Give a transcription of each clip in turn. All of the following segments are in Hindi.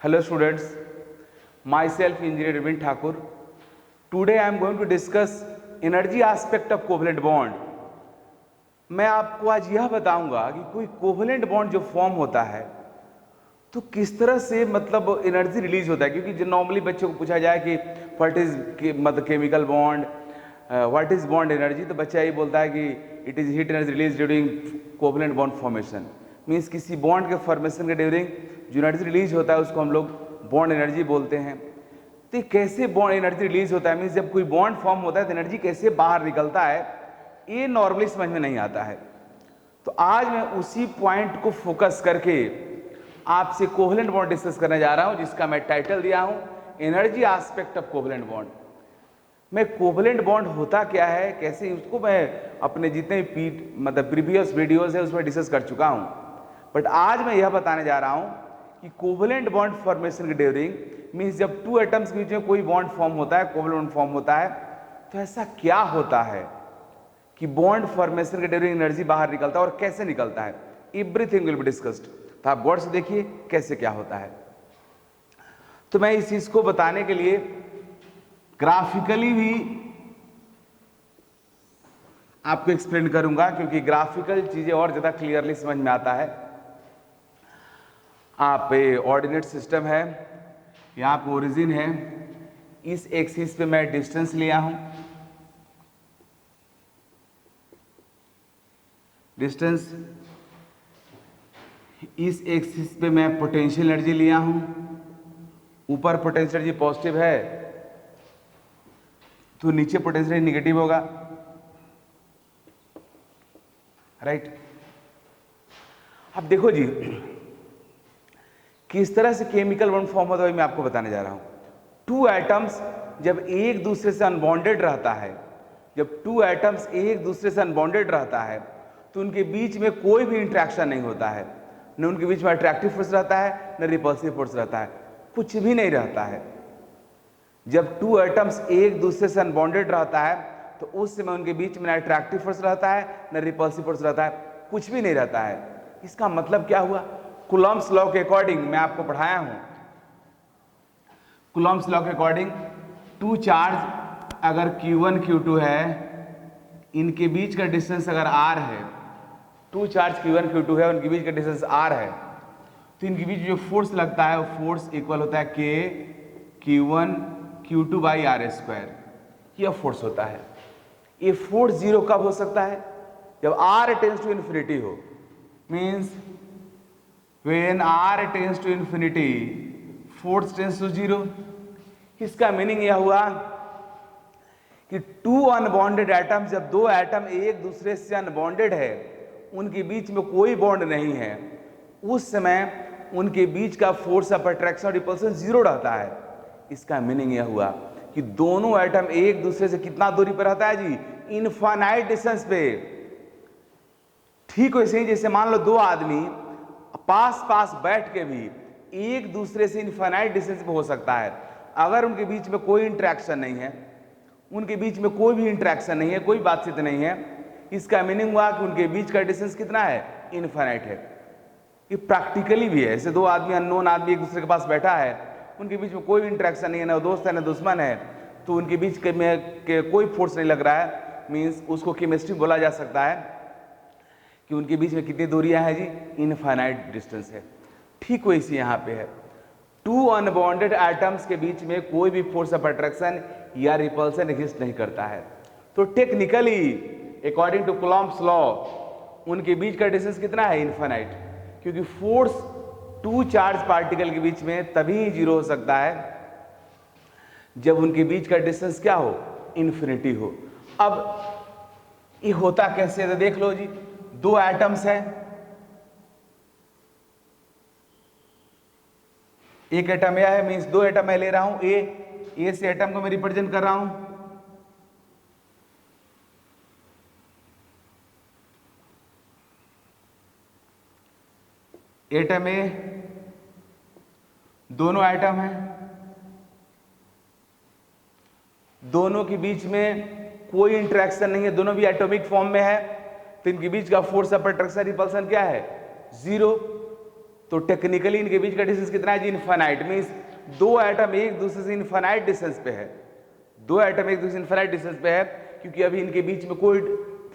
Hello students, myself Engineer Arvind Thakur. Today I am going to discuss energy aspect of covalent bond. मैं आपको आज यह बताऊंगा कि कोई कोवलेंट बॉन्ड जो फॉर्म होता है तो किस तरह से मतलब एनर्जी रिलीज होता है, क्योंकि जो नॉर्मली बच्चों को पूछा जाए कि व्हाट इज मतलब chemical bond, what is bond energy, तो बच्चा ये बोलता है कि it is heat energy release during covalent bond formation. Means किसी बॉन्ड के फॉर्मेशन के ड्यूरिंग जो एनर्जी रिलीज होता है उसको हम लोग बॉन्ड एनर्जी बोलते हैं। तो कैसे बॉन्ड एनर्जी रिलीज होता है, मीन्स जब कोई बॉन्ड फॉर्म होता है तो एनर्जी कैसे बाहर निकलता है, ये नॉर्मली समझ में नहीं आता है। तो आज मैं उसी पॉइंट को फोकस करके आपसे कोवलेंट बॉन्ड डिस्कस करने जा रहा हूं, जिसका मैं टाइटल दिया हूं energy aspect of covalent bond. मैं कोवलेंट बॉन्ड होता क्या है, कैसे उसको मैं अपने जितने भी प्रीवियस वीडियोस है उसमें डिस्कस कर चुका हूं, बट आज मैं यह बताने जा रहा हूं कि कोवलेंट बॉन्ड फॉर्मेशन के ड्यूरिंग मीन्स जब टू एटम्स के बीच में कोई बॉन्ड फॉर्म होता है, कोवलेंट बॉन्ड फॉर्म होता है, तो ऐसा क्या होता है कि बॉन्ड फॉर्मेशन के ड्यूरिंग एनर्जी बाहर निकलता है और कैसे निकलता है। Everything will be discussed. तो आप गौर से देखिए कैसे क्या होता है। तो मैं इस चीज को बताने के लिए ग्राफिकली भी आपको एक्सप्लेन करूंगा, क्योंकि ग्राफिकल चीजें और ज्यादा क्लियरली समझ में आता है। आप ऑर्डिनेट सिस्टम है, यहां पे ओरिजिन है, इस एक्सिस पे मैं डिस्टेंस लिया हूं, डिस्टेंस, इस एक्सिस पे मैं पोटेंशियल एनर्जी लिया हूं, ऊपर पोटेंशियल एनर्जी पॉजिटिव है तो नीचे पोटेंशियल एनर्जी निगेटिव होगा, राइट। अब देखो जी किस तरह से केमिकल बॉन्ड फॉर्म होता है मैं आपको बताने जा रहा हूं। टू एटम्स जब एक दूसरे से अनबॉन्डेड रहता है, जब टू एटम्स एक दूसरे से अनबॉन्डेड रहता है तो उनके बीच में कोई भी इंट्रैक्शन नहीं होता है, न उनके बीच में अट्रैक्टिव फोर्स रहता है न रिपल्सिव फोर्स रहता है, कुछ भी नहीं रहता है। जब टू एटम्स एक दूसरे से अनबॉन्डेड रहता है तो उस समय उनके बीच में न अट्रैक्टिव फोर्स रहता है न रिपल्सिव फोर्स रहता है, कुछ भी नहीं रहता है। इसका मतलब क्या हुआ, कूलॉम्स लॉ के अकॉर्डिंग मैं आपको पढ़ाया हूं, कूलॉम्स लॉ के अकॉर्डिंग टू चार्ज अगर Q1 Q2 है, इनके बीच का डिस्टेंस अगर R है, टू चार्ज Q1 Q2 है, उनके बीच का डिस्टेंस R है, तो इनके बीच जो फोर्स लगता है वो फोर्स इक्वल होता है K Q1 Q2 by R square. यह फोर्स होता है। ये फोर्स जीरो कब हो सकता है, जब R टेंड्स टू इन्फिनिटी हो, means when R tends to infinity force tends to zero. इसका मीनिंग यह हुआ कि टू अनबॉन्डेड एटम्स, जब दो एटम एक दूसरे से अनबॉन्डेड है, उनके बीच में कोई बॉन्ड नहीं है, उस समय उनके बीच का फोर्स ऑफ अट्रैक्शन और रिपल्सन जीरो रहता है। इसका मीनिंग यह हुआ कि दोनों एटम एक दूसरे से कितना दूरी पर रहता है जी, इनफाइनाइट डिस्टेंस पे। ठीक वैसे ही जैसे मान लो दो आदमी पास पास बैठ के भी एक दूसरे से इनफाइनाइट डिस्टेंस पे हो सकता है, अगर उनके बीच में कोई इंटरेक्शन नहीं है, उनके बीच में कोई भी इंटरेक्शन नहीं है, कोई बातचीत नहीं है, इसका मीनिंग हुआ कि उनके बीच का डिस्टेंस कितना है, इनफाइनाइट है। ये प्रैक्टिकली भी है। ऐसे दो आदमी, अननोन आदमी एक दूसरे के पास बैठा है, उनके बीच में कोई भी इंटरेक्शन नहीं है, ना दोस्त है ना दुश्मन है, तो उनके बीच के कोई फोर्स नहीं लग रहा है, मीन्स उसको केमिस्ट्री बोला जा सकता है कि उनके बीच में कितनी दूरियां हैं जी, इनफाइनाइट डिस्टेंस है। ठीक वैसे यहाँ पे है, टू अनबॉन्डेड एटम्स के बीच में कोई भी फोर्स ऑफ अट्रैक्शन या रिपल्सन एग्जिस्ट नहीं करता है। तो technically according to Coulomb's law उनके बीच का डिस्टेंस कितना है, इनफाइनाइट, क्योंकि फोर्स टू चार्ज पार्टिकल के बीच में तभी जीरो हो सकता है जब उनके बीच का डिस्टेंस क्या हो, इन्फिनिटी हो। अब ये होता कैसे है, तो देख लो जी, दो एटम्स हैं, एक एटम यह है, मीन्स दो एटम मैं ले रहा हूं, ए से एटम को मैं रिप्रेजेंट कर रहा हूं, एटम ए, दोनों एटम हैं, दोनों के बीच में कोई इंटरेक्शन नहीं है, दोनों भी एटॉमिक फॉर्म में है, तो इनके बीच का फोर्स ऑफ अट्रैक्शन रिपल्सन क्या है, जीरो। तो टेक्निकली इनके बीच का डिस्टेंस कितना है जी? इनफाइनाइट। मीन्स दो एटम एक दूसरे से इनफाइनाइट डिस्टेंस पे है, दो एटम एक दूसरे से इनफाइनाइट डिस्टेंस पे है, क्योंकि अभी इनके बीच में कोई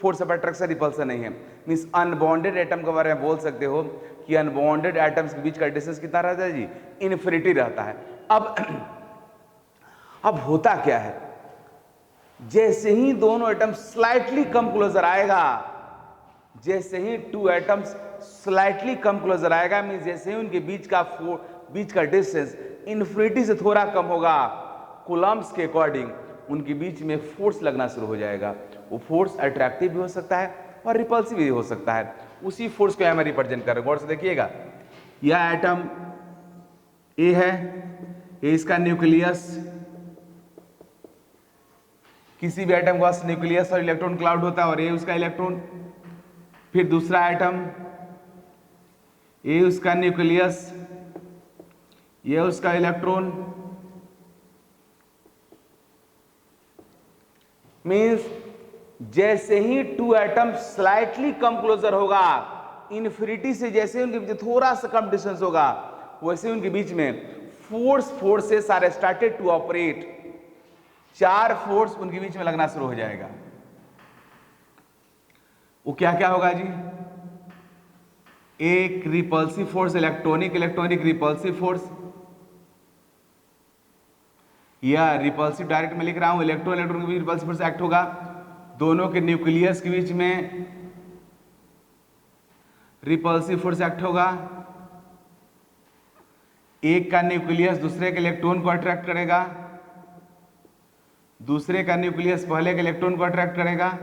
फोर्स ऑफ अट्रैक्शन रिपल्सन नहीं है। मीन्स अनबॉन्डेड एटम के बारे में बोल सकते हो कि अनबॉन्डेड एटम्स के बीच का डिस्टेंस कितना रहता है जी? इन्फिनिटी रहता है। अब होता क्या है, जैसे ही दोनों एटम स्लाइटली कम क्लोजर आएगा, जैसे ही two atoms slightly come closer आएगा, मींस जैसे ही उनके बीच का डिस्टेंस इन्फिनिटी से थोड़ा कम होगा, कूलम्ब्स के अकॉर्डिंग उनके बीच में फोर्स लगना शुरू हो जाएगा। वो फोर्स अट्रैक्टिव भी हो सकता है और रिपल्सिव भी हो सकता है। उसी फोर्स को मैं रिप्रेजेंट कर रहा हूं, गौर से देखिएगा। यह एटम ए है, ये इसका न्यूक्लियस, किसी भी एटम के पास न्यूक्लियस और इलेक्ट्रॉन क्लाउड होता है और ये उसका इलेक्ट्रॉन। फिर दूसरा एटम, ये उसका न्यूक्लियस, ये उसका इलेक्ट्रॉन। मींस जैसे ही two atom slightly come closer होगा, इन्फिनिटी से जैसे उनके बीच थोड़ा सा कम डिस्टेंस होगा, वैसे उनके बीच में forces are started to operate. चार फोर्स उनके बीच में लगना शुरू हो जाएगा। वो क्या क्या होगा जी? एक repulsive force, electronic repulsive force, या रिपल्सिव डायरेक्ट में लिख रहा हूं, इलेक्ट्रॉन के बीच रिपल्सिव फोर्स एक्ट होगा। दोनों के न्यूक्लियस के बीच में रिपल्सिव फोर्स एक्ट होगा। एक का न्यूक्लियस दूसरे के इलेक्ट्रॉन को अट्रैक्ट करेगा, दूसरे का न्यूक्लियस पहले के इलेक्ट्रॉन को अट्रैक्ट करेगा।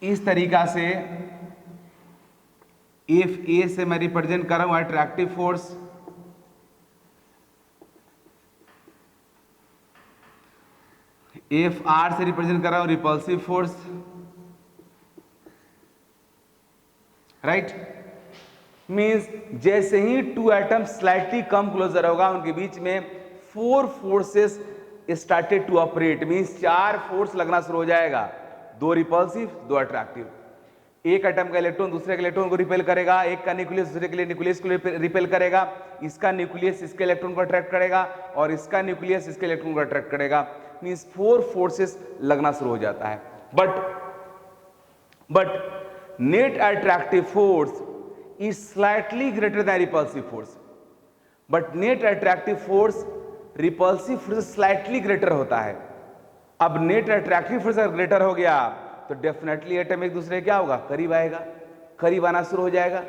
इस तरीका से इफ ए से मैं रिप्रेजेंट कर रहा हूं अट्रैक्टिव फोर्स, इफ आर से रिप्रेजेंट कर रहा हूं रिपल्सिव फोर्स, राइट। मींस जैसे ही two atom slightly come closer होगा, उनके बीच में four forces started to operate. Means चार फोर्स लगना शुरू हो जाएगा, दो रिपल्सिव, दो अट्रैक्टिव। एक एटम का इलेक्ट्रॉन दूसरे के इलेक्ट्रॉन को रिपेल करेगा, एक का न्यूक्लियस दूसरे के न्यूक्लियस को रिपेल करेगा, इसका न्यूक्लियस इसके इलेक्ट्रॉन को अट्रैक्ट करेगा और इसका न्यूक्लियस इसके इलेक्ट्रॉन को अट्रैक्ट करेगा। मींस फोर फोर्सेस लगना शुरू हो जाता है। But net attractive force is slightly greater than repulsive force. But net attractive force repulsive force slightly greater होता है। अब नेट अट्रैक्टिव फोर्स अगर ग्रेटर हो गया तो डेफिनेटली एटम एक दूसरे क्या होगा? करीब आएगा, करीब आना शुरू हो जाएगा।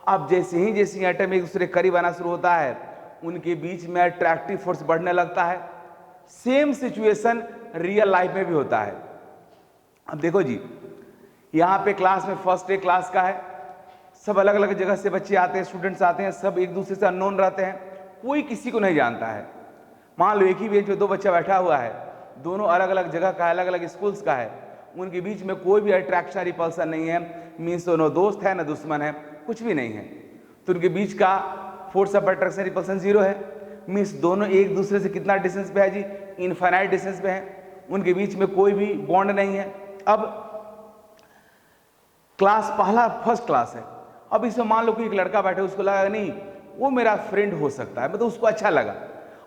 अब जैसे ही एटम एक दूसरे करीब आना शुरू होता है, उनके बीच में अट्रैक्टिव फोर्स बढ़ने लगता है। सेम सिचुएशन रियल लाइफ में भी होता है। अब देखो जी, यहां पे क्लास में फर्स्ट डे क्लास का है, सब अलग अलग जगह से बच्चे आते हैं, स्टूडेंट्स आते हैं, सब एक दूसरे से अननोन रहते हैं, कोई किसी को नहीं जानता है। मान लो एक ही बेंच पे दो बच्चा बैठा हुआ है, दोनों अलग अलग जगह का, अलग अलग स्कूल्स का है, उनके बीच में कोई भी अट्रैक्शन रिपल्सन नहीं है। मीन्स दोनों दोस्त है ना दुश्मन है, कुछ भी नहीं है, तो उनके बीच का force of attraction repulsion zero है। मीन्स दोनों एक दूसरे से कितना डिस्टेंस पे है जी? इनफाइनाइट डिस्टेंस पे है, उनके बीच में कोई भी बॉन्ड नहीं है। अब क्लास पहला फर्स्ट क्लास है, अब इसमें मान लो कि एक लड़का बैठे, उसको लगा नहीं वो मेरा फ्रेंड हो सकता है, मतलब उसको अच्छा लगा।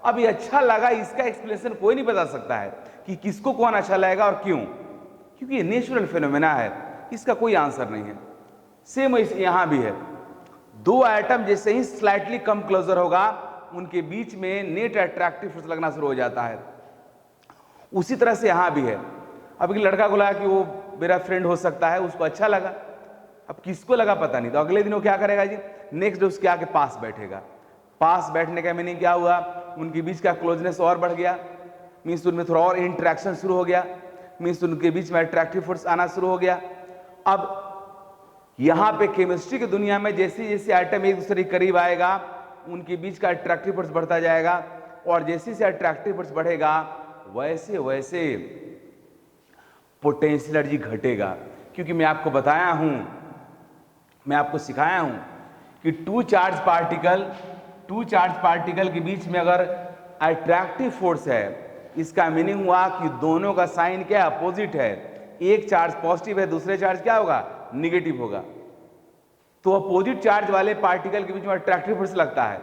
अब ये अच्छा लगा, इसका एक्सप्लेनेशन कोई नहीं बता सकता है कि किसको कौन अच्छा लगेगा और क्यों, क्योंकि ये नेचुरल फिनोमेना है, इसका कोई आंसर नहीं है। सेम यहां भी है, दो एटम जैसे ही स्लाइटली कम क्लोजर होगा, उनके बीच में नेट अट्रैक्टिव फोर्स लगना शुरू हो जाता है। उसी तरह से यहां भी है। अब एक लड़का को लगा कि वो मेरा फ्रेंड हो सकता है, उसको अच्छा लगा, अब किसको लगा पता नहीं, तो अगले दिन वो क्या करेगा जी? नेक्स्ट डे उसके आके पास बैठेगा। पास बैठने का मीनिंग क्या हुआ? उनके बीच का क्लोजनेस और बढ़ गया, मीन्स उनमें थोड़ा और इंटरेक्शन शुरू हो गया, मीन्स उनके बीच में अट्रैक्टिव फोर्स आना शुरू हो गया। अब यहां पे केमिस्ट्री की दुनिया में जैसे जैसे एटम एक दूसरे के करीब आएगा, उनके बीच का अट्रैक्टिव फोर्स बढ़ता जाएगा, और जैसे जैसे अट्रैक्टिव फोर्स बढ़ेगा वैसे वैसे पोटेंशियल एनर्जी घटेगा। क्योंकि मैं आपको बताया हूं, मैं आपको सिखाया हूं कि टू चार्ज पार्टिकल के बीच में अगर अट्रैक्टिव फोर्स है, इसका मीनिंग हुआ कि दोनों का साइन क्या है? अपोजिट है। एक चार्ज पॉजिटिव है, दूसरे चार्ज क्या होगा? निगेटिव होगा। तो अपोजिट चार्ज वाले पार्टिकल के बीच में अट्रैक्टिव फोर्स लगता है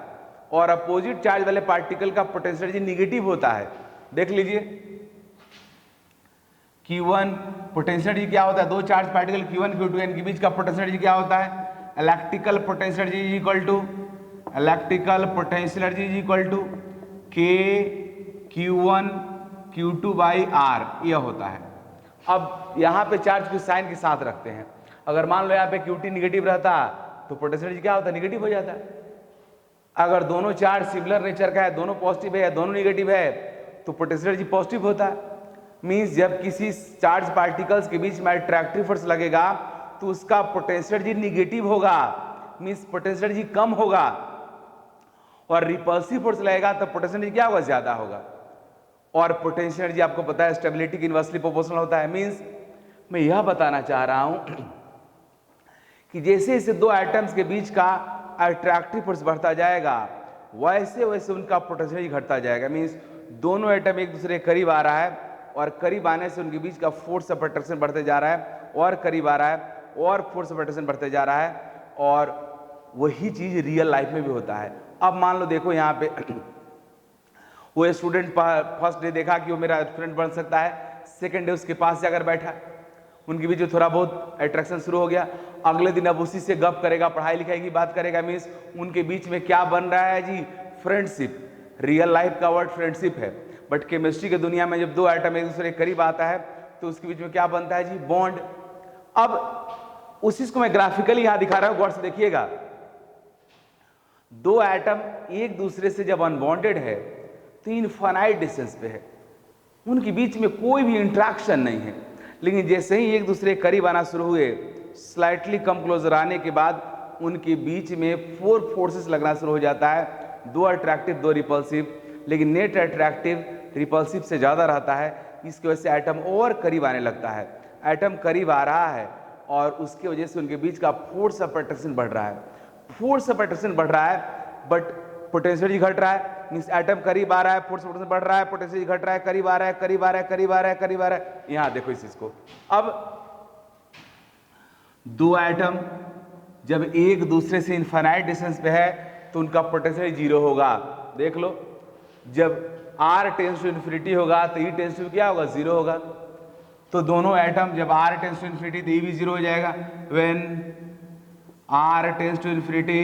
और अपोजिट चार्ज वाले पार्टिकल का पोटेंशियल एनर्जी निगेटिव होता है। देख लीजिए Q1 पोटेंशियल एनर्जी क्या होता है, दो चार्ज पार्टिकल Q1 Q2 इनके बीच का पोटेंशियल एनर्जी क्या होता है, electrical potential energy is equal to K Q1 Q2 by R, यह होता है। अब यहाँ पे चार्ज को साइन के साथ रखते हैं। अगर मान लो यहाँ पे Qt निगेटिव रहता तो पोटेंशियल एनर्जी क्या होता, निगेटिव हो जाता। अगर दोनों चार्ज सिमिलर नेचर का है, दोनों पॉजिटिव है, दोनों निगेटिव है, तो पोटेंशियल एनर्जी पॉजिटिव होता है। मींस जब किसी चार्ज पार्टिकल्स के बीच में अट्रैक्टिव फोर्स लगेगा तो उसका पोटेंशियल एनर्जी निगेटिव होगा, मींस पोटेंशियल एनर्जी कम होगा, और रिपल्सिव फोर्स लगेगा तो पोटेंशियल एनर्जी क्या होगा, ज्यादा होगा। और पोटेंशियल एनर्जी आपको पता है स्टेबिलिटी की इनवर्सली प्रोपोर्शनल होता है। मींस मैं यह बताना चाह रहा हूं कि जैसे जैसे दो एटम्स के बीच का अट्रैक्टिव फोर्स बढ़ता जाएगा वैसे वैसे उनका पोटेंशियल एनर्जी घटता जाएगा। मींस दोनों एटम एक दूसरे के करीब आ रहा है और करीब आने से उनके बीच का फोर्स ऑफ अट्रैक्शन बढ़ते जा रहा है और करीब आ रहा है और फोर्स ऑफ अट्रैक्शन बढ़ते जा रहा है, और वही चीज रियल लाइफ में भी होता है। अब मान लो देखो यहाँ पे वो स्टूडेंट फर्स्ट डे देखा कि वो मेरा फ्रेंड बन सकता है, सेकेंड डे उसके पास जाकर बैठा, उनके बीच में थोड़ा बहुत अट्रैक्शन शुरू हो गया। अगले दिन अब उसी से गप करेगा, पढ़ाई लिखाई की बात करेगा, मीन्स उनके बीच में क्या बन रहा है जी, फ्रेंडशिप। रियल लाइफ का वर्ड फ्रेंडशिप है, बट केमिस्ट्री की दुनिया में जब दो एटम एक दूसरे के करीब आता है तो उसके बीच में क्या बनता है जी, बॉन्ड। अब उस चीज को मैं ग्राफिकली यहां दिखा रहा हूं, गौर से देखिएगा। दो एटम एक दूसरे से जब अनबॉन्डेड है तो इनफाइनाइट डिस्टेंस पे है, उनके बीच में कोई भी इंट्रैक्शन नहीं है। लेकिन जैसे ही एक दूसरे के करीब आना शुरू हुए, स्लाइटली कम क्लोजर आने के बाद उनके बीच में फोर फोर्सेस लगना शुरू हो जाता है, दो अट्रैक्टिव दो रिपल्सिव। लेकिन नेट अट्रैक्टिव रिपल्सिव से ज़्यादा रहता है, इसकी वजह से एटम और करीब आने लगता है। एटम करीब आ रहा है और उसकी वजह से उनके बीच का फोर्स ऑफ अट्रैक्शन बढ़ रहा है। फोर्स ऑफ अट्रैक्शन बढ़ रहा है बट पोटेंशियल एनर्जी घट रहा है। मींस एटम करीब आ रहा है, फोर्स ऑफ अट्रैक्शन बढ़ रहा है, पोटेंशियल एनर्जी घट रहा है, करीब आ रहा है, करीब आ रहा है, करीब आ रहा है, करीब आ रहा है। यहां देखो इस चीज को। अब दो एटम जब एक दूसरे से इनफाइनाइट डिस्टेंस पे है तो उनका पोटेंशियल जीरो होगा। देख लो, जब R टेंस टू इन्फिनिटी होगा तो E टेंस टू क्या होगा, जीरो होगा। तो दोनों एटम जब R टेंस टू इन्फिनिटी तो E भी जीरो हो जाएगा। When R tends to infinity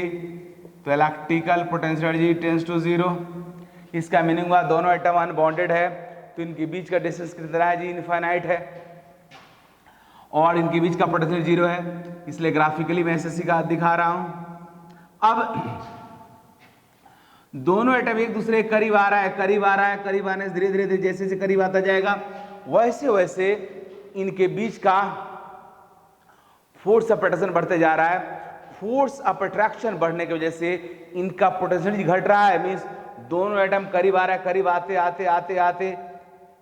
तो electrical potential energy tends to zero. इसका मीनिंग हुआ दोनों एटम अनबॉन्डेड है तो इनके बीच का डिस्टेंस कितना है जी, इनफाइनाइट है, और इनके बीच का पोटेंशियल जीरो है। इसलिए ग्राफिकली मैं ऐसे दिखा रहा हूं। अब दोनों एटम एक दूसरे के करीब आ रहा है, करीब आ रहा है, करीब आने से धीरे धीरे जैसे जैसे करीब आता जाएगा वैसे वैसे इनके बीच का फोर्स ऑफ अट्रैक्शन बढ़ते जा रहा है। फोर्स ऑफ अट्रैक्शन बढ़ने की वजह से इनका पोटेंशियल घट रहा है। मींस दोनों एटम करीब आ रहा है, करीब आते आते आते आते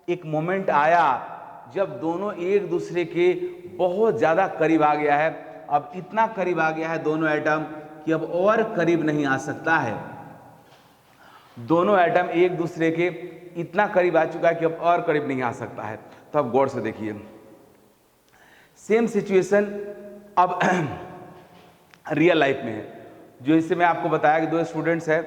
एक मोमेंट आया जब दोनों एक दूसरे के बहुत ज्यादा करीब आ गया है। अब इतना करीब आ गया है दोनों एटम कि अब और करीब नहीं आ सकता है। दोनों एटम एक दूसरे के इतना करीब आ चुका है कि अब और करीब नहीं आ सकता है। तो अब गौर से देखिए, सेम सिचुएशन अब रियल लाइफ में है। जो इससे मैं आपको बताया कि दो स्टूडेंट्स है,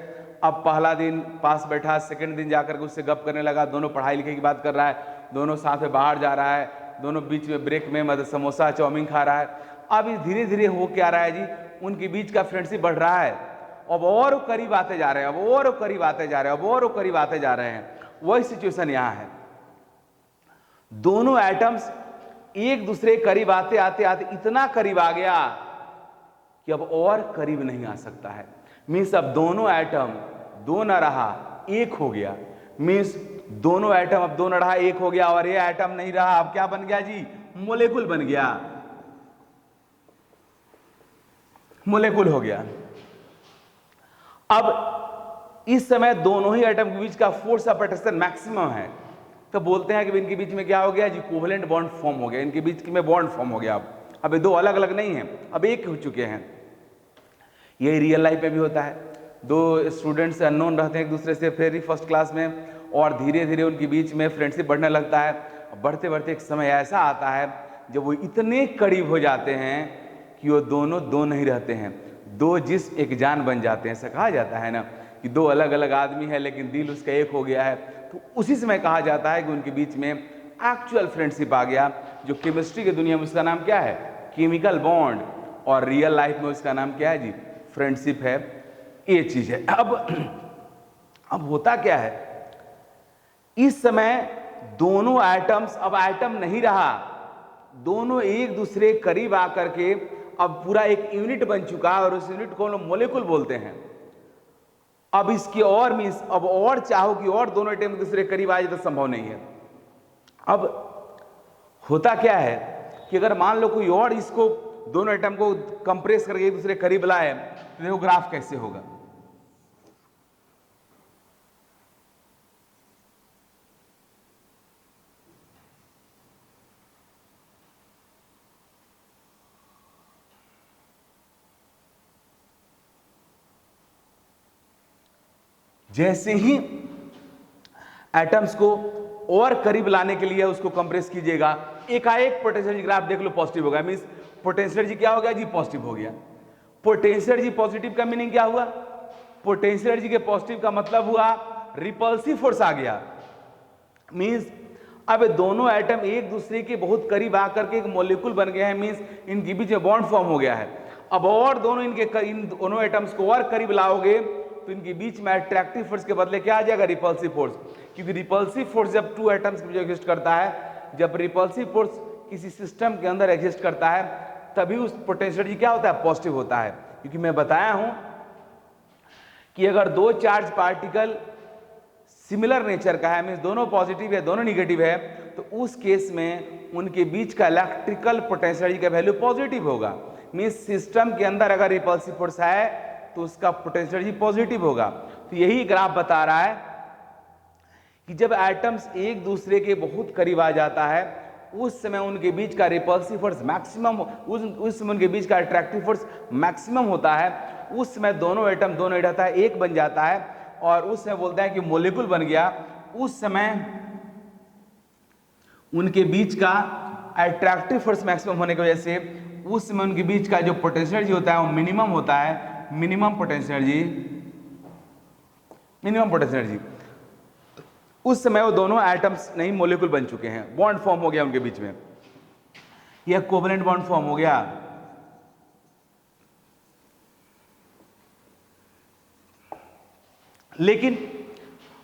अब पहला दिन पास बैठा, सेकंड दिन जाकर के उससे गप करने लगा, दोनों पढ़ाई लिखाई की बात कर रहा है, दोनों साथ में बाहर जा रहा है, दोनों बीच में ब्रेक में मतलब समोसा चाउमीन खा रहा है। अब धीरे धीरे हो क्या रहा है जी, उनके बीच का फ्रेंडशिप बढ़ रहा है, अब और करीब आते जा रहे हैं, अब और करीब आते जा रहे हैं, अब और करीब आते जा रहे हैं। वही सिचुएशन यहां है। दोनों एटम्स एक दूसरे करीब आते आते आते इतना करीब आ गया कि अब और करीब नहीं आ सकता है। मीन्स अब दोनों एटम दो न रहा, एक हो गया। मीन्स दोनों एटम अब दो न रहा, एक हो गया, और ये एटम नहीं रहा, अब क्या बन गया जी, मोलेकुल बन गया, मोलेकुल हो गया। अब इस समय दोनों ही एटम के बीच का फोर्स ऑफ अट्रैक्शन मैक्सिमम है, तो बोलते हैं कि इनके बीच में क्या हो गया जी, कोवेलेंट बॉन्ड फॉर्म हो गया, इनके बीच में बॉन्ड फॉर्म हो गया। अब ये दो अलग अलग नहीं है, अब एक हो चुके हैं। यही रियल लाइफ में भी होता है। दो स्टूडेंट्स अननोन रहते हैं एक दूसरे से फिर फर्स्ट क्लास में, और धीरे धीरे उनके बीच में फ्रेंडशिप बढ़ने लगता है। बढ़ते बढ़ते एक समय ऐसा आता है जब वो इतने करीब हो जाते हैं कि वो दोनों दो नहीं रहते हैं। दो जिस्म एक जान बन जाते हैं, ऐसा कहा जाता है ना कि दो अलग अलग आदमी है लेकिन दिल उसका एक हो गया है। तो उसी समय कहा जाता है कि उनके बीच में एक्चुअल फ्रेंडशिप आ गया, जो केमिस्ट्री की दुनिया में उसका नाम क्या है, केमिकल बॉन्ड, और रियल लाइफ में उसका नाम क्या है जी, फ्रेंडशिप है। ये चीज है। अब होता क्या है, इस समय दोनों एटम्स, अब एटम नहीं रहा, दोनों एक दूसरे करीब आकर के अब पूरा एक यूनिट बन चुका है, और उस यूनिट को हम मॉलिक्यूल बोलते हैं। अब इसकी और मीन्स अब और चाहो कि और दोनों एटम एक दूसरे करीब आ जाए तो संभव नहीं है। अब होता क्या है कि अगर मान लो कोई और इसको दोनों एटम को कंप्रेस करके एक दूसरे करीब लाए तो देखो ग्राफ कैसे होगा। जैसे ही एटम्स को और करीब लाने के लिए उसको कंप्रेस कीजिएगा, एकाएक पोटेंशियल एनर्जी ग्राफ देख लो पॉजिटिव होगा, मींस पोटेंशियल एनर्जी क्या हो गया जी, पॉजिटिव हो गया। पोटेंशियल एनर्जी पॉजिटिव का मीनिंग क्या हुआ, पोटेंशियल एनर्जी के पॉजिटिव का मतलब हुआ रिपल्सिव फोर्स आ गया। मींस अब दोनों एटम एक दूसरे के बहुत करीब आकर के एक मॉलिक्यूल बन गए हैं, मींस इनके बीच में बॉन्ड फॉर्म हो गया है। अब और दोनों इन दोनों एटम्स को और करीब लाओगे तो इनके बीच में अट्रैक्टिव फोर्स के बदले क्या आ जाएगा, रिपल्सिव फोर्स। क्योंकि रिपल्सिव फोर्स जब टू एटम्स के बीच एग्जिस्ट करता है, जब रिपल्सिव फोर्स किसी सिस्टम के अंदर एग्जिस्ट करता है, तभी उस पोटेंशियल एनर्जी क्या होता है, पॉजिटिव होता है। क्योंकि मैं बताया हूं कि अगर दो चार्ज पार्टिकल सिमिलर नेचर का है, मींस दोनों पॉजिटिव है दोनों निगेटिव है, तो उस केस में उनके बीच का इलेक्ट्रिकल पोटेंशियल एनर्जी का वैल्यू पॉजिटिव होगा। मींस सिस्टम के अंदर अगर रिपल्सिव फोर्स है तो उसका पोटेंशियल एनर्जी पॉजिटिव होगा। तो यही ग्राफ बता रहा है कि जब एटम्स एक दूसरे के बहुत करीब आ जाता है उस समय उनके बीच का रिपल्सिव फोर्स मैक्सिमम, उस समय उनके बीच का अट्रैक्टिव फोर्स मैक्सिमम होता है। उस समय दोनों एटम एक बन जाता है और उस समय बोलता है कि मॉलिक्यूल बन गया। उस समय उनके बीच का अट्रैक्टिव फोर्स मैक्सिमम होने की वजह से उस समय उनके बीच का जो पोटेंशियल एनर्जी होता है वो मिनिमम होता है, मिनिमम पोटेंशियल एनर्जी। उस समय वो दोनों एटम्स नहीं मॉलिक्यूल बन चुके हैं, बॉन्ड फॉर्म हो गया उनके बीच में, यह कोवेलेंट बॉन्ड फॉर्म हो गया। लेकिन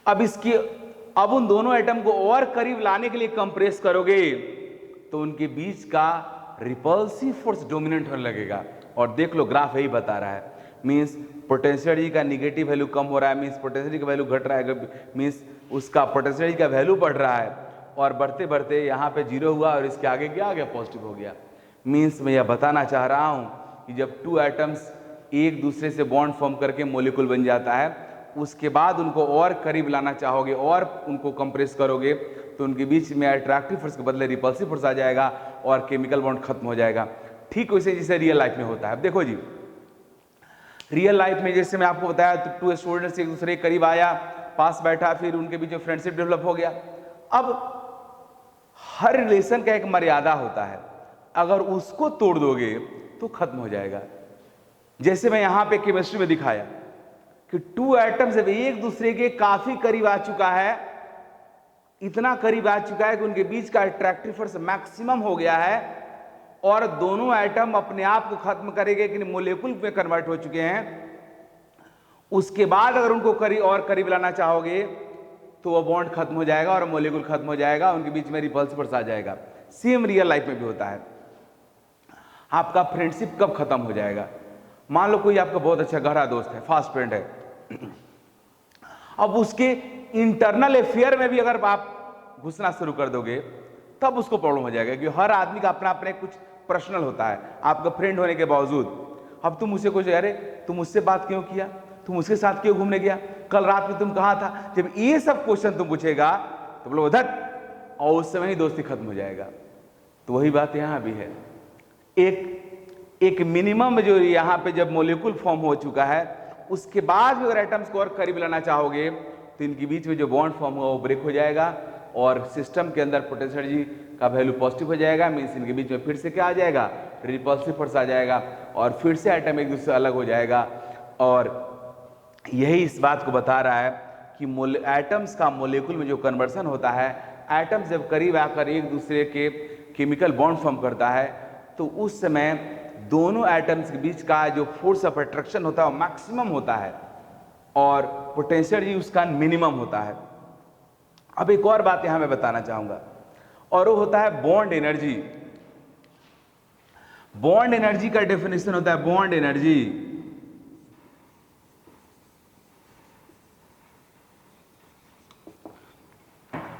अब उन दोनों एटम को और करीब लाने के लिए कंप्रेस करोगे तो उनके बीच का रिपल्सिव फोर्स डोमिनेंट होने लगेगा। और देख लो ग्राफ यही बता रहा है, मींस पोटेंशियल एनर्जी का निगेटिव वैल्यू कम हो रहा है, मींस पोटेंशियल एनर्जी का वैल्यू घट रहा है, मींस उसका पोटेंशियल एनर्जी का वैल्यू बढ़ रहा है, और बढ़ते बढ़ते यहाँ पे जीरो हुआ और इसके आगे क्या आ गया, पॉजिटिव हो गया। मींस मैं यह बताना चाह रहा हूँ कि जब टू एटम्स एक दूसरे से बॉन्ड फॉर्म करके मॉलिक्यूल बन जाता है, उसके बाद उनको और करीब लाना चाहोगे और उनको कंप्रेस करोगे तो उनके बीच में अट्रैक्टिव फोर्स के बदले रिपल्सिव फोर्स आ जाएगा और केमिकल बॉन्ड खत्म हो जाएगा। ठीक वैसे जैसे रियल लाइफ में होता है। देखो जी, रियल लाइफ में जैसे मैं आपको बताया तो टू स्टूडेंट्स एक दूसरे के करीब आया, पास बैठा, फिर उनके बीच में फ्रेंडशिप डेवलप हो गया। अब हर रिलेशन का एक मर्यादा होता है, अगर उसको तोड़ दोगे तो खत्म हो जाएगा। जैसे मैं यहां पे केमिस्ट्री में दिखाया कि टू एटम्स जब एक दूसरे के काफी करीब आ चुका है, इतना करीब आ चुका है कि उनके बीच का अट्रैक्टिव फोर्स मैक्सिमम हो गया है और दोनों एटम अपने आप को खत्म करेंगे कि मॉलिक्यूल में कन्वर्ट हो चुके हैं। उसके बाद अगर उनको करीब लाना चाहोगे तो वो बॉन्ड खत्म हो जाएगा और मॉलिक्यूल खत्म हो जाएगा, उनके बीच में रिपल्सिव फोर्स आ जाएगा। सेम रियल लाइफ में भी होता है। आपका फ्रेंडशिप कब खत्म हो जाएगा, मान लो कोई आपका बहुत अच्छा गहरा दोस्त है, फास्ट फ्रेंड है, अब उसके इंटरनल अफेयर में भी अगर आप घुसना शुरू कर दोगे तब उसको प्रॉब्लम हो जाएगा, क्योंकि हर आदमी का अपना अपना कुछ पर्सनल होता है आपका फ्रेंड होने के बावजूद। अब तुम मुझसे कुछ, अरे तुम मुझसे बात क्यों किया, तुम उसके साथ क्यों घूमने गया, कल रात में तुम कहाँ था, जब ये सब क्वेश्चन तुम पूछेगा तो बोलो उधर, और उस समय ही दोस्ती खत्म हो जाएगा। तो वही बात यहाँ भी है, एक मिनिमम जो यहाँ पे जब मॉलिक्यूल फॉर्म हो चुका है उसके बाद भी अगर एटम्स को और करीब लाना चाहोगे तो इनके बीच में जो बॉन्ड फॉर्म हुआ वो ब्रेक हो जाएगा और सिस्टम के अंदर पोटेंशियल एनर्जी का वैल्यू पॉजिटिव हो जाएगा। मींस इनके बीच में फिर से क्या आ जाएगा, रिपल्सिव फोर्स आ जाएगा और फिर से एटम एक दूसरे से अलग हो जाएगा। और यही इस बात को बता रहा है कि एटम्स का मॉलिक्यूल में जो कन्वर्सन होता है, एटम्स जब करीब आकर एक दूसरे के केमिकल बॉन्ड फॉर्म करता है तो उस समय दोनों एटम्स के बीच का जो फोर्स ऑफ अट्रैक्शन होता है वो मैक्सिमम होता है और पोटेंशियल एनर्जी उसका मिनिमम होता है। अब एक और बात यहां मैं बताना चाहूंगा और वो होता है बॉन्ड एनर्जी। बॉन्ड एनर्जी का डेफिनेशन होता है बॉन्ड एनर्जी।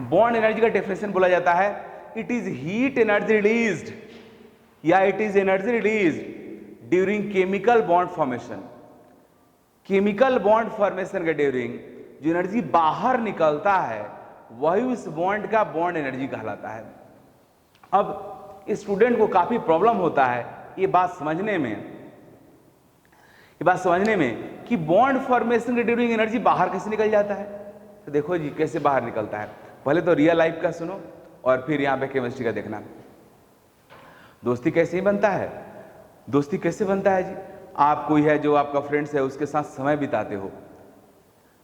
बॉन्ड एनर्जी का डेफिनेशन बोला जाता है it is heat energy released या it is energy released during chemical bond formation. Chemical bond formation के ड्यूरिंग जो एनर्जी बाहर निकलता है वही उस बॉन्ड का बॉन्ड एनर्जी कहलाता है। अब स्टूडेंट को काफी प्रॉब्लम होता है ये बात समझने में कि बॉन्ड फॉर्मेशन के ड्यूरिंग एनर्जी बाहर कैसे निकल जाता है। तो देखो जी कैसे बाहर निकलता है, पहले तो रियल लाइफ का सुनो और फिर यहां पे केमिस्ट्री का देखना। दोस्ती कैसे बनता है? दोस्ती कैसे बनता है जी? आप कोई है जो आपका फ्रेंड्स है उसके साथ समय बिताते हो।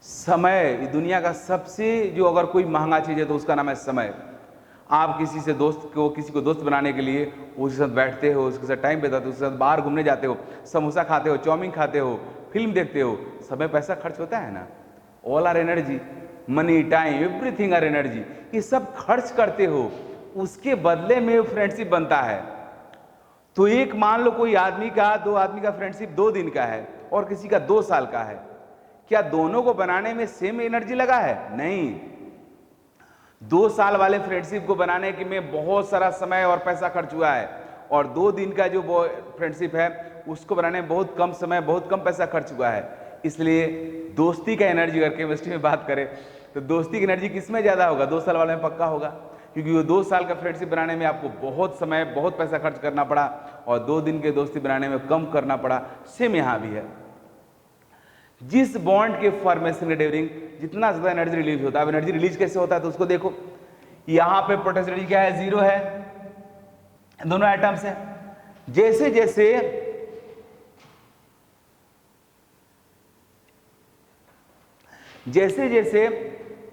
समय दुनिया का सबसे जो अगर कोई महंगा चीज है तो उसका नाम है समय। आप किसी को दोस्त बनाने के लिए उसके साथ बैठते हो, उसके साथ टाइम बिताते हो, उसके साथ बाहर घूमने जाते हो, समोसा खाते हो, चाउमीन खाते हो, फिल्म देखते हो। समय पैसा खर्च होता है ना। All are energy, money, time, everything are energy. ये सब खर्च करते हो, उसके बदले में फ्रेंडशिप बनता है। तो एक मान लो कोई आदमी का, दो आदमी का फ्रेंडशिप 2 दिन का है और किसी का 2 साल का है, क्या दोनों को बनाने में सेम एनर्जी लगा है? नहीं। 2 साल वाले फ्रेंडशिप को बनाने के में बहुत सारा समय और पैसा खर्च हुआ है और 2 दिन का जो फ्रेंडशिप है उसको बनाने में बहुत कम समय, बहुत कम पैसा खर्च हुआ है। इसलिए दोस्ती का एनर्जी अगर केमिस्ट्री में बात करें तो दोस्ती की एनर्जी किसमें ज्यादा होगा? 2 साल वाले में पक्का होगा, क्योंकि वो 2 साल का फ्रेंडशिप बनाने में आपको बहुत समय, बहुत पैसा खर्च करना पड़ा और 2 दिन के दोस्ती बनाने में कम करना पड़ा। सेम यहां भी है। जिस बॉन्ड के फॉर्मेशन के ड्यूरिंग जितना ज्यादा एनर्जी रिलीज होता है, एनर्जी रिलीज कैसे होता है तो उसको देखो। यहां पे पोटेंशियल एनर्जी क्या है? 0 है, दोनों एटम्स हैं। जैसे जैसे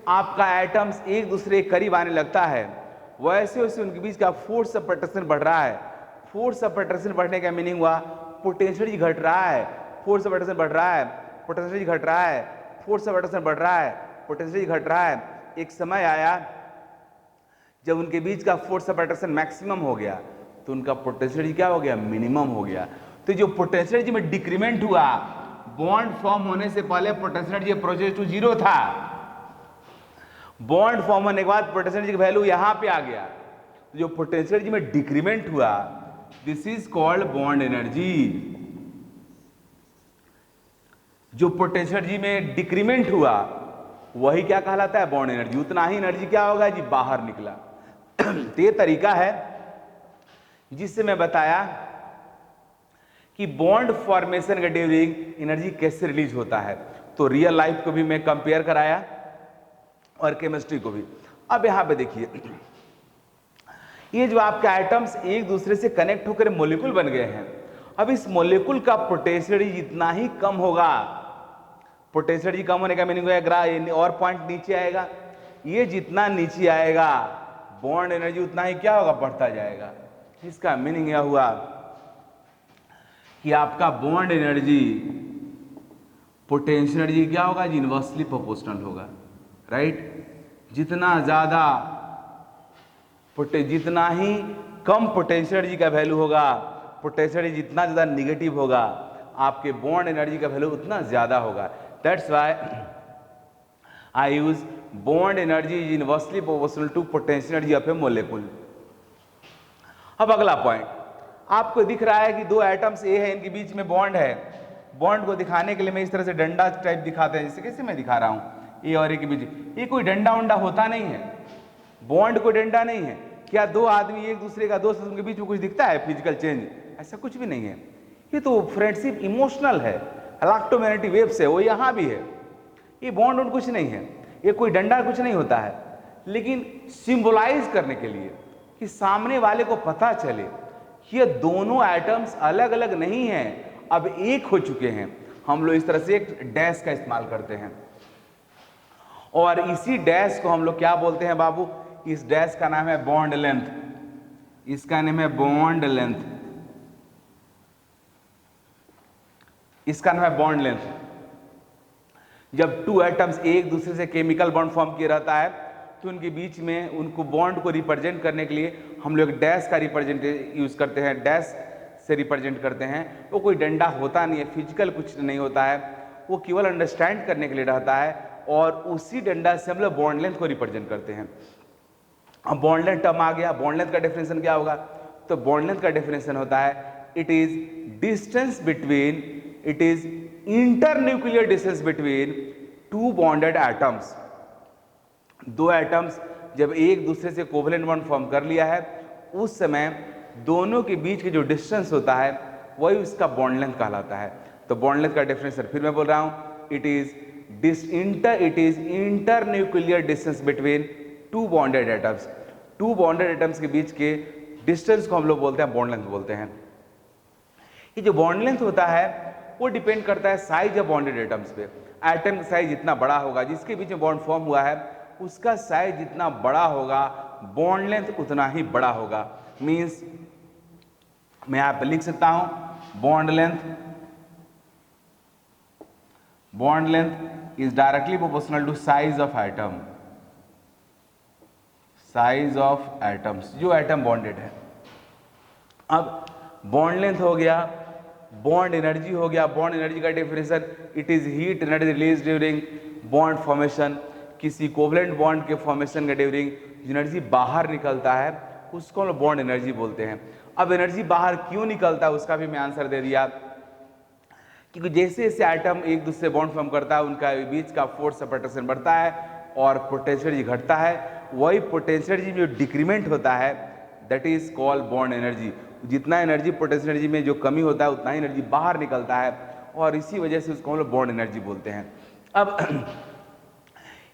आपका एटम्स एक दूसरे के करीब आने लगता है वैसे वैसे उनके बीच का फोर्स ऑफ अट्रैक्शन बढ़ रहा है। फोर्स ऑफ अट्रैक्शन बढ़ने का मीनिंग हुआ पोटेंशियल एनर्जी घट रहा है, फोर्स ऑफ अट्रैक्शन बढ़ रहा है, पोटेंशियल एनर्जी घट रहा है, फोर्स ऑफ अट्रैक्शन बढ़ रहा है, पोटेंशियल एनर्जी घट रहा है। एक समय आया जब उनके बीच का फोर्स ऑफ अट्रैक्शन मैक्सिमम हो गया तो उनका पोटेंशियल एनर्जी क्या हो गया? मिनिमम हो गया। तो जो पोटेंशियल एनर्जी में डिक्रीमेंट हुआ, बॉन्ड फॉर्म होने से पहले पोटेंशियल एनर्जी अप्रोचेस टू 0 था। बॉन्ड फॉर्म होने के बाद पोटेंशियल एनर्जी का वैल्यू यहां पे आ गया। तो जो पोटेंशियल एनर्जी में डिक्रीमेंट हुआ this is called bond energy. जो पोटेंशियल एनर्जी में डिक्रीमेंट हुआ वही क्या कहलाता है? Bond energy. उतना ही एनर्जी क्या होगा जी? बाहर निकला। तो ये तरीका है जिससे मैं बताया कि बॉन्ड फॉर्मेशन के ड्यूरिंग एनर्जी कैसे रिलीज होता है। तो रियल लाइफ को भी मैं कंपेयर कराया और केमिस्ट्री को भी। अब यहां पे देखिए, ये जो आपके एटम्स एक दूसरे से कनेक्ट होकर मॉलिक्यूल बन गए हैं, अब इस मॉलिक्यूल का पोटेंशियल एनर्जी जितना ही कम होगा, पोटेंशियल एनर्जी कम होने का मीनिंग होगा और पॉइंट नीचे आएगा, ये जितना नीचे आएगा बॉन्ड एनर्जी उतना ही क्या होगा? बढ़ता जाएगा। इसका मीनिंग यह हुआ कि आपका बॉन्ड एनर्जी पोटेंशियल एनर्जी क्या होगा जी? इनवर्सली प्रोपोर्शनल होगा, राइट। जितना ज्यादा जितना ही कम पोटेंशियल एनर्जी का वैल्यू होगा, पोटेंशियल एनर्जी जितना ज्यादा निगेटिव होगा, आपके बॉन्ड एनर्जी का वैल्यू उतना ज्यादा होगा। That's why I use bond energy is inversely proportional to potential energy of a molecule. अब अगला पॉइंट, आपको दिख रहा है कि 2 एटम्स ए है, इनके बीच में बॉन्ड है। बॉन्ड को दिखाने के लिए मैं इस तरह से डंडा टाइप दिखाते हैं, जैसे कैसे मैं दिखा रहा हूं, ए और ए के बीच। ये कोई डंडा उंडा होता नहीं है, बॉन्ड कोई डंडा नहीं है। क्या 2 आदमी एक दूसरे का दोस्त, उनके बीच में कुछ दिखता है फिजिकल चेंज? ऐसा कुछ भी नहीं है। ये तो फ्रेंडशिप इमोशनल है, इलेक्ट्रोमैग्नेटिक वेव्स है, वो यहां भी है। ये बॉन्ड उंड कुछ नहीं है, ये कोई डंडा कुछ नहीं होता है। लेकिन सिंबलाइज करने के लिए कि सामने वाले को पता चले कि ये दोनों एटम्स अलग अलग नहीं हैं, अब एक हो चुके हैं। हम लोग इस तरह से एक डैश का इस्तेमाल करते हैं, और इसी डैश को हम लोग क्या बोलते हैं बाबू? इस डैश का नाम है बॉन्ड लेंथ। इसका नाम है बॉन्ड लेंथ, इसका नाम है बॉन्ड लेंथ। जब टू एटम्स एक दूसरे से केमिकल बॉन्ड फॉर्म किया रहता है तो उनके बीच में उनको बॉन्ड को रिप्रेजेंट करने के लिए हम लोग डैश का रिप्रेजेंट यूज करते हैं, डैश से रिप्रेजेंट करते हैं। वो कोई डंडा होता नहीं है, फिजिकल कुछ नहीं होता है, वो केवल अंडरस्टैंड करने के लिए रहता है, और उसी डंडा से हम लोग बॉन्ड लेंथ को रिप्रेजेंट करते हैं। अब बॉन्ड लेंथ टर्म आ गया, बॉन्ड लेंथ का डेफिनेशन क्या होगा? तो बॉन्ड लेंथ का डेफिनेशन होता है it is distance between, it is internuclear distance between two bonded atoms. दो एटम्स जब एक दूसरे से कोवलेंट बॉन्ड फॉर्म कर लिया है, उस समय दोनों के बीच के जो डिस्टेंस होता है वही उसका बॉन्ड लेंथ कहलाता है। तो बॉन्ड लेंथ का डेफिनेशन फिर मैं बोल रहा हूं, it is internuclear distance between two bonded atoms. Two bonded atoms के बीच के डिस्टेंस को हम लोग बोलते हैं बॉन्ड लेंथ बोलते हैं। ये जो बॉन्ड लेंथ होता है वो डिपेंड करता है साइज ऑफ बॉन्डेड एटम्स पे। एटम का साइज जितना बड़ा होगा, जिसके बीच में बॉन्ड फॉर्म हुआ है उसका साइज जितना बड़ा होगा, बॉन्ड लेंथ उतना ही बड़ा होगा। मींस मैं यहां पर लिख सकता हूं bond length is directly proportional to size of atom, size of atoms, जो एटम बॉन्डेड है। अब बॉन्ड लेंथ हो गया, बॉन्ड एनर्जी हो गया। बॉन्ड एनर्जी का definition it is heat energy release during bond formation. किसी कोवलेंट बॉन्ड के फॉर्मेशन के ड्यूरिंग एनर्जी बाहर निकलता है उसको हम लोग बॉन्ड एनर्जी बोलते हैं। अब एनर्जी बाहर क्यों निकलता है उसका भी मैं आंसर दे दिया, क्योंकि जैसे जैसे एटम एक दूसरे बॉन्ड फॉर्म करता है उनका बीच का फोर्स ऑफ अट्रैक्शन बढ़ता है और पोटेंशियल एनर्जी घटता है। वही पोटेंशियल एनर्जी जो डिक्रीमेंट होता है that is called bond energy. जितना एनर्जी पोटेंशियल एनर्जी में जो कमी होता है उतना ही एनर्जी बाहर निकलता है, और इसी वजह से उसको हम लोग बॉन्ड एनर्जी बोलते हैं। अब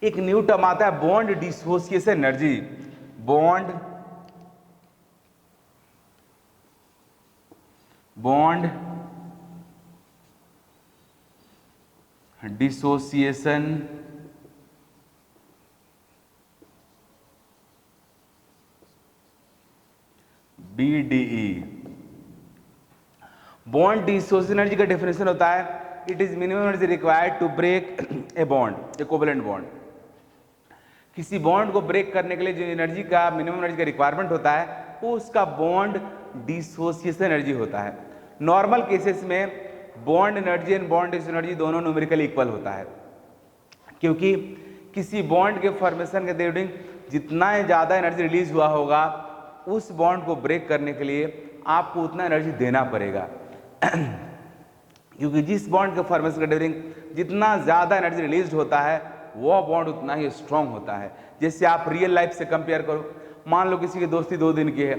एक न्यू टर्म आता है bond dissociation energy. Bond dissociation BDE। Bond dissociation energy का डेफिनेशन होता है it is minimum energy required to break a bond, a covalent bond. किसी बॉन्ड को ब्रेक करने के लिए जो एनर्जी का मिनिमम एनर्जी का रिक्वायरमेंट होता है वो उसका बॉन्ड डिसोसिएशन एनर्जी होता है। नॉर्मल केसेस में bond energy and bond dissociation energy दोनों न्यूमेरिकली इक्वल होता है, क्योंकि किसी बॉन्ड के फॉर्मेशन के दौरान जितना ज़्यादा एनर्जी रिलीज हुआ होगा उस बॉन्ड को ब्रेक करने के लिए आपको उतना एनर्जी देना पड़ेगा। क्योंकि जिस बॉन्ड के फॉर्मेशन के ड्यूरिंग जितना ज़्यादा एनर्जी रिलीज होता है वो बॉन्ड उतना ही स्ट्रांग होता है। जैसे आप रियल लाइफ से कंपेयर करो, मान लो किसी की दोस्ती 2 दिन की है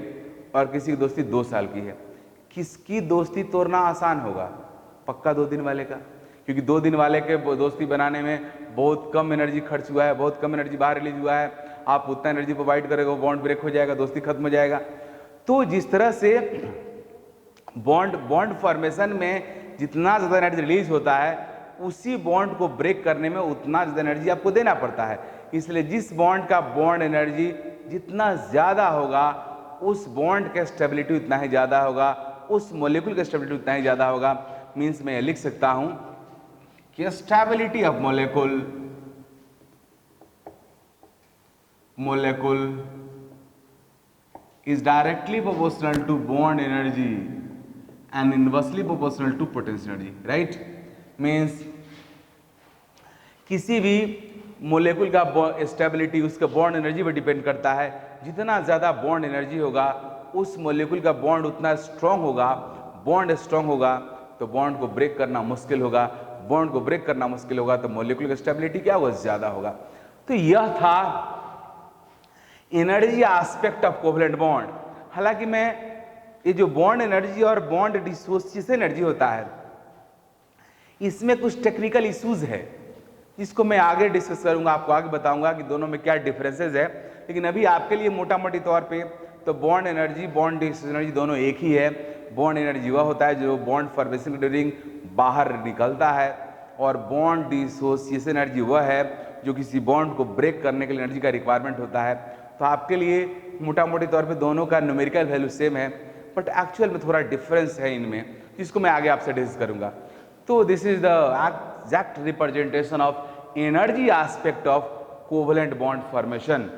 और किसी की दोस्ती 2 साल की है, किसकी दोस्ती तोड़ना आसान होगा? पक्का 2 दिन वाले का, क्योंकि 2 दिन वाले के दोस्ती बनाने में बहुत कम एनर्जी खर्च हुआ है, बहुत कम एनर्जी बाहर रिलीज हुआ है, आप उतना एनर्जी प्रोवाइड करेगा, बॉन्ड ब्रेक हो जाएगा, दोस्ती खत्म हो जाएगा। तो जिस तरह से बॉन्ड फॉर्मेशन में जितना ज़्यादा एनर्जी रिलीज होता है उसी बॉन्ड को ब्रेक करने में उतना ज़्यादा एनर्जी आपको देना पड़ता है। इसलिए जिस बॉन्ड का बॉन्ड एनर्जी जितना ज़्यादा होगा उस बॉन्ड का स्टेबिलिटी उतना ही ज़्यादा होगा, उस मॉलिक्यूल का स्टेबिलिटी उतना ही ज़्यादा होगा। मीन्स मैं लिख सकता हूं कि stability of molecule is directly proportional to bond energy and inversely proportional to potential energy, right? Means किसी भी मोलेकुल का स्टेबिलिटी उसका बॉन्ड एनर्जी पर डिपेंड करता है। जितना ज़्यादा बॉन्ड एनर्जी होगा उस मोलेकुल का बॉन्ड उतना स्ट्रांग होगा। बॉन्ड स्ट्रांग होगा तो बॉन्ड को ब्रेक करना मुश्किल होगा, बॉन्ड को ब्रेक करना मुश्किल होगा तो मोलेकुल का स्टेबिलिटी क्या होगा? ज़्यादा होगा। तो यह था energy aspect of covalent bond. हालांकि मैं ये जो बॉन्ड एनर्जी और बॉन्ड डिसोसिएशन एनर्जी होता है इसमें कुछ टेक्निकल इश्यूज है जिसको मैं आगे डिस्कस करूंगा, आपको आगे बताऊंगा कि दोनों में क्या डिफरेंसेस है। लेकिन अभी आपके लिए मोटा मोटी तौर पे तो bond energy, bond distribution energy दोनों एक ही है। बॉन्ड एनर्जी वह होता है जो बॉन्ड फॉर्मेशन के ड्यूरिंग बाहर निकलता है, और बॉन्ड डिसोसिएशन एनर्जी वह है जो किसी बॉन्ड को ब्रेक करने के लिए एनर्जी का रिक्वायरमेंट होता है। तो आपके लिए मोटा मोटी तौर पे दोनों का न्यूमेरिकल वैल्यू सेम है, बट एक्चुअल में थोड़ा डिफरेंस है इनमें, जिसको मैं आगे आपसे डिस्कस करूंगा। तो this is the exact representation of energy aspect of covalent bond formation.